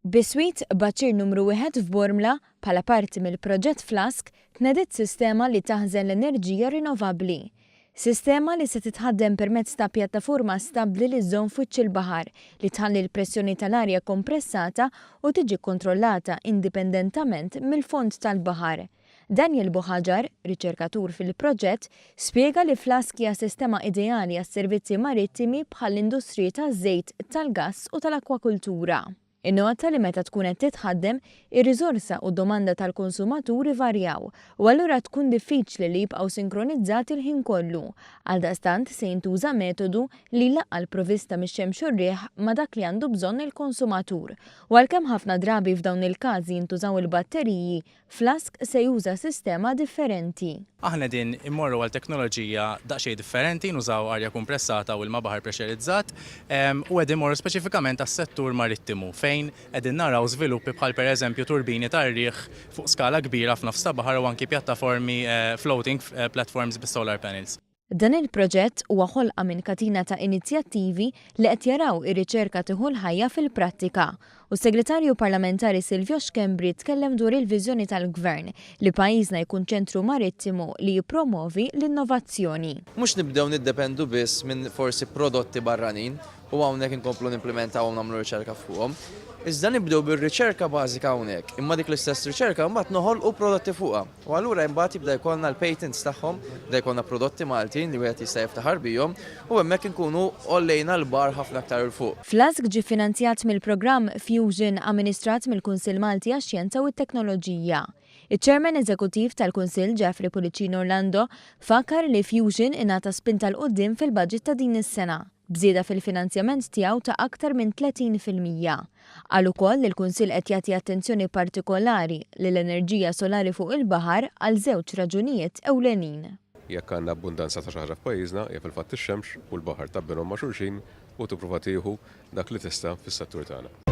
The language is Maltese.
Biswit baċir numru 1 f'Bormla bħala parti mill-proġett FLASC tnediet sistema li taħżen l-enerġija rinovabbli. Sistema li se titħaddem permezz ta' pjattaforma stabbli li żżomm fuq il-baħar li tħalli l-pressjoni tal-arja kompressata u tiġi kontrollata indipendentament mill-fond tal-baħar. Daniel Buħaġar, riċerkatur fil-proġett, spjega li FLASC hija sistema ideali għas-servizzi marittimi bħall-industriji taż-żejt, tal-gass u tal-akwakultura. Innota li meta tkun qed titħaddem, ir-riżorsa u d-domanda tal-konsumaturi varjaw u allura tkun diffiċli li jibqgħu sinkronizzati l-ħin kollu. Għaldaqstant se jintuża metodu li jlaqqa l-provista mix-xemx u r-riħ ma' dak li għandu bżonn il-konsumatur. U għalkemm ħafna drabi f'dawn il-każi jintużaw il-batteriji, FLASC se juża sistema differenti. Aħna din immorru għal teknoloġija daqsxejn differenti, nużaw arja kompressata u l-baħar pressurizzat u qegħdin immorru speċifikament għas-settur marittimu fejn qegħdin naraw żviluppi bħal pereżempju turbini tar-riħ fuq skala kbira f'nofs baħar u anki pjattaformi floating platforms bis-solar panels. Dan il-proġett huwa ħolqa minn katina ta' inizjattivi li qed jaraw ir-riċerka tieħu l-ħajja fil-prattika. U s-Segretarju Parlamentari Silvio Xkembri tkellem dwar il-viżjoni tal-Gvern li pajjiżna jkun ċentru marittimu li jippromovi l-innovazzjoni. Mhux nibdew niddependu biss minn forsi prodotti barranin u hawnhekk inkomplu nimplementaw u nagħmlu riċerka fuqhom. Iżda nibdew bir-riċerka bażika hawnhekk, imma dik l-istess riċerka mbagħad noħolqu prodotti fuqha. U allura mbagħad jibda jkollna l-patents tagħhom, jibda jkollna prodotti Maltin li wieħed jista' jiftaħar bihom u hemmhekk inkunu ollejna l-bar ħafna aktar il fuq. FLASC ġie finanzjat mill-programm Fusion amministrat mill-Kunsill Malti għax-Xjenza u t-Teknoloġija. Iċ-Chairman Eżekuttiv tal-Kunsill Jeffrey Pulicino Orlando fakkar li Fusion ingħata spinta l-qudiem fil-baġġett ta' din is-sena, bżieda fil-finanzjament tiegħu ta' aktar minn 30%. Qal ukoll li l-Kunsill qed jagħti attenzjoni partikolari lill-enerġija solari fuq il-baħar għal żewġ raġunijiet ewlenin. Jekk għandna abbundanza ta' xi ħaġa f'pajjiżna hija fil-fatt ix-xemx u l-baħar tabbinhom ma' xulxin u tipprova tieħu dak li tista' fis-settur tagħna.